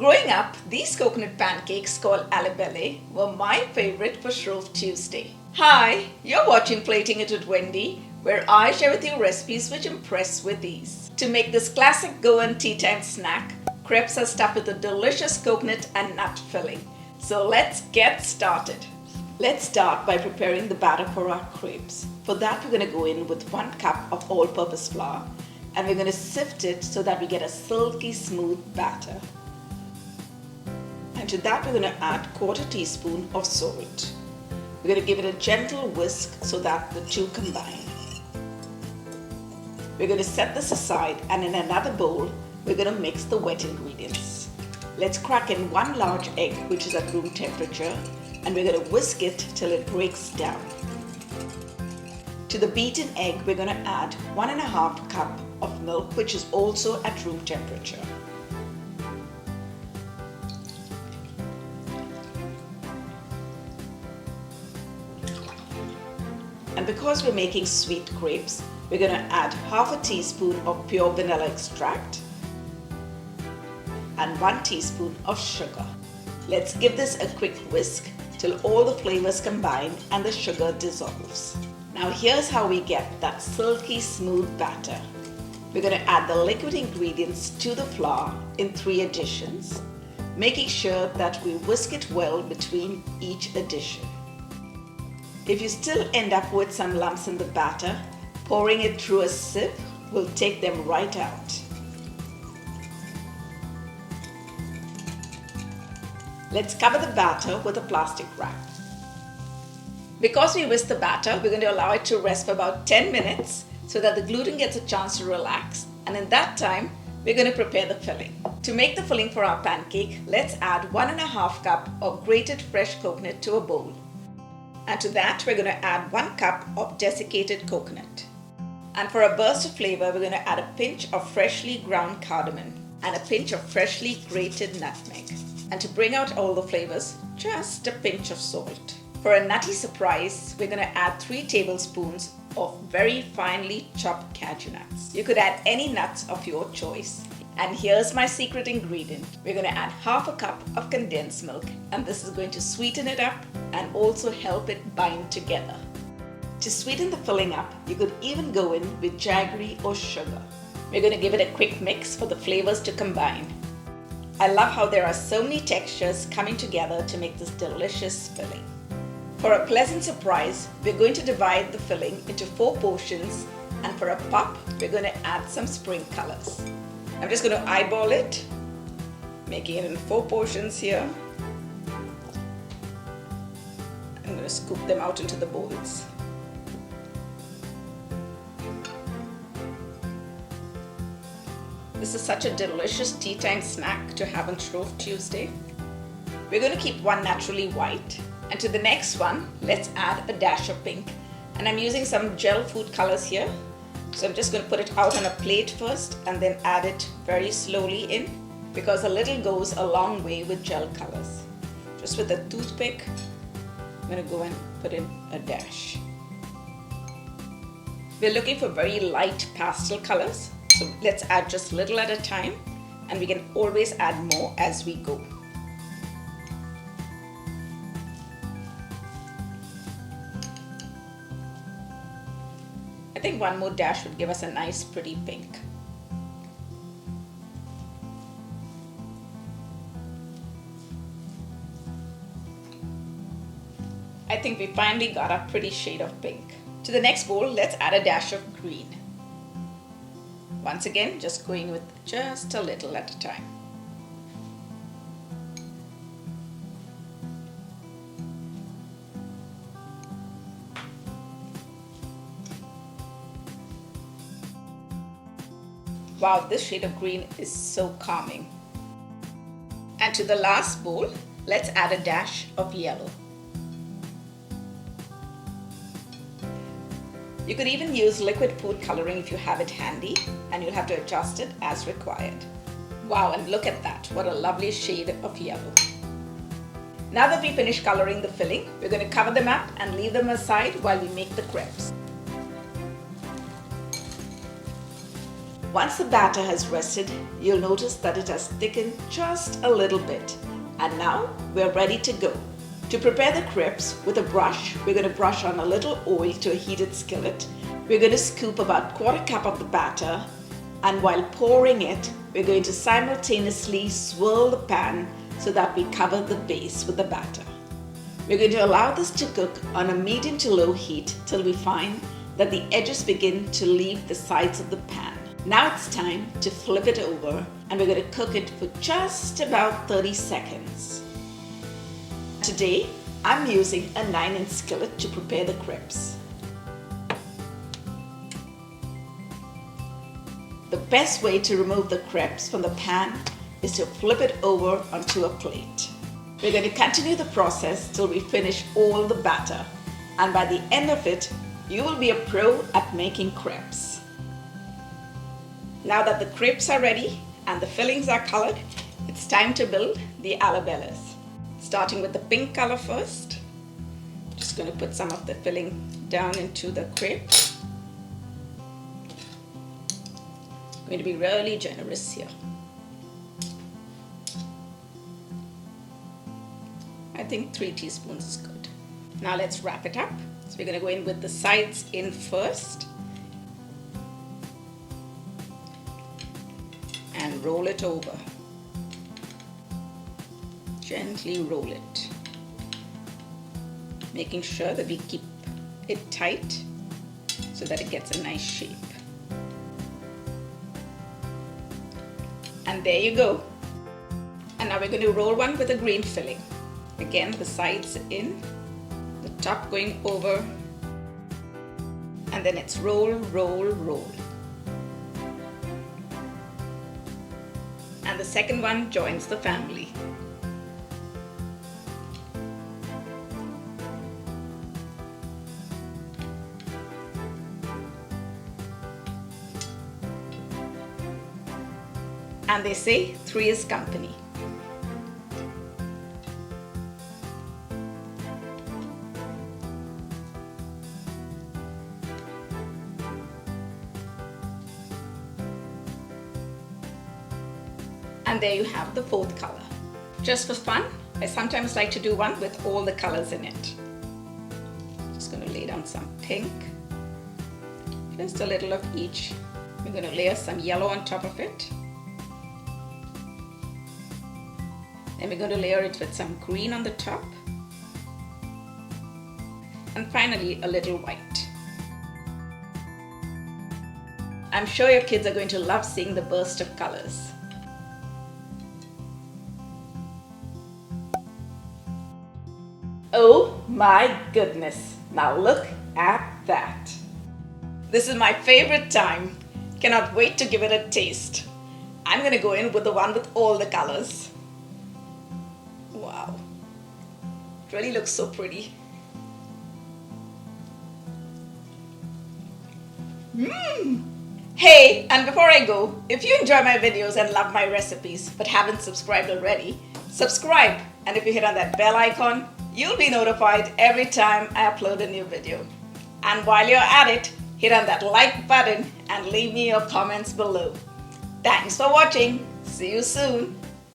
Growing up, these coconut pancakes called Alle Belle were my favorite for Shrove Tuesday. Hi, you're watching Plating It with Wendy, where I share with you recipes which impress with ease. To make this classic Goan tea time snack, crepes are stuffed with a delicious coconut and nut filling. So let's get started. Let's start by preparing the batter for our crepes. For that, we're going to go in with 1 cup of all-purpose flour, and we're going to sift it so that we get a silky smooth batter. And to that, we're going to add 1/4 teaspoon of salt. We're going to give it a gentle whisk so that the two combine. We're going to set this aside, and in another bowl, we're going to mix the wet ingredients. Let's crack in 1 large egg, which is at room temperature, and we're going to whisk it till it breaks down. To the beaten egg, we're going to add 1½ cup of milk, which is also at room temperature. And because we're making sweet crepes, we're going to add 1/2 teaspoon of pure vanilla extract and 1 teaspoon of sugar. Let's give this a quick whisk till all the flavors combine and the sugar dissolves. Now here's how we get that silky smooth batter. We're going to add the liquid ingredients to the flour in 3 additions, making sure that we whisk it well between each addition. If you still end up with some lumps in the batter, pouring it through a sieve will take them right out. Let's cover the batter with a plastic wrap. Because we whisk the batter, we're going to allow it to rest for about 10 minutes so that the gluten gets a chance to relax, and in that time, we're going to prepare the filling. To make the filling for our pancake, let's add 1½ cup of grated fresh coconut to a bowl. And to that, we're going to add 1 cup of desiccated coconut. And for a burst of flavor, we're going to add a pinch of freshly ground cardamom and a pinch of freshly grated nutmeg. And to bring out all the flavors, just a pinch of salt. For a nutty surprise, we're going to add 3 tablespoons of very finely chopped cashew nuts. You could add any nuts of your choice. And here's my secret ingredient. We're going to add 1/2 cup of condensed milk, and this is going to sweeten it up and also help it bind together. To sweeten the filling up, you could even go in with jaggery or sugar. We're going to give it a quick mix for the flavors to combine. I love how there are so many textures coming together to make this delicious filling. For a pleasant surprise, we're going to divide the filling into 4 portions, and for a pop, we're going to add some spring colors. I'm just going to eyeball it, making it in 4 portions here. I'm going to scoop them out into the bowls. This is such a delicious tea time snack to have on Shrove Tuesday. We're going to keep one naturally white, and to the next one, let's add a dash of pink. And I'm using some gel food colors here. So I'm just going to put it out on a plate first and then add it very slowly in, because a little goes a long way with gel colors. Just with a toothpick, I'm going to go and put in a dash. We're looking for very light pastel colors, so let's add just little at a time, and we can always add more as we go. I think 1 more dash would give us a nice pretty pink. I think we finally got a pretty shade of pink. To the next bowl, let's add a dash of green. Once again, just going with just a little at a time. Wow, this shade of green is so calming. And to the last bowl, let's add a dash of yellow. You could even use liquid food coloring if you have it handy, and you'll have to adjust it as required. Wow, and look at that, what a lovely shade of yellow. Now that we finished coloring the filling, we're going to cover them up and leave them aside while we make the crepes. Once the batter has rested, you'll notice that it has thickened just a little bit. And now we're ready to go. To prepare the crepes, with a brush, we're going to brush on a little oil to a heated skillet. We're going to scoop about 1/4 cup of the batter, and while pouring it, we're going to simultaneously swirl the pan so that we cover the base with the batter. We're going to allow this to cook on a medium to low heat till we find that the edges begin to leave the sides of the pan. Now it's time to flip it over, and we're going to cook it for just about 30 seconds. Today, I'm using a 9-inch skillet to prepare the crepes. The best way to remove the crepes from the pan is to flip it over onto a plate. We're going to continue the process till we finish all the batter, and by the end of it, you will be a pro at making crepes. Now that the crepes are ready and the fillings are colored, it's time to build the Alle Belles. Starting with the pink color first. Just going to put some of the filling down into the crepe. Going to be really generous here. I think 3 teaspoons is good. Now let's wrap it up. So we're going to go in with the sides in first. And roll it over. Gently roll it. Making sure that we keep it tight so that it gets a nice shape. And there you go. And now we're going to roll one with a green filling. Again, the sides in, the top going over, and then it's roll, roll, roll. And the second one joins the family. And they say 3 is company. And there you have the 4th color. Just for fun, I sometimes like to do one with all the colors in it. Just going to lay down some pink, just a little of each. We're going to layer some yellow on top of it. And we're going to layer it with some green on the top. And finally, a little white. I'm sure your kids are going to love seeing the burst of colors. Oh my goodness, now look at that. This is my favorite time. Cannot wait to give it a taste. I'm going to go in with the one with all the colors. Wow, it really looks so pretty. Hey, and before I go, if you enjoy my videos and love my recipes but haven't subscribed already, subscribe, and if you hit on that bell icon, you'll be notified every time I upload a new video. And while you're at it, hit on that like button and leave me your comments below. Thanks for watching. See you soon.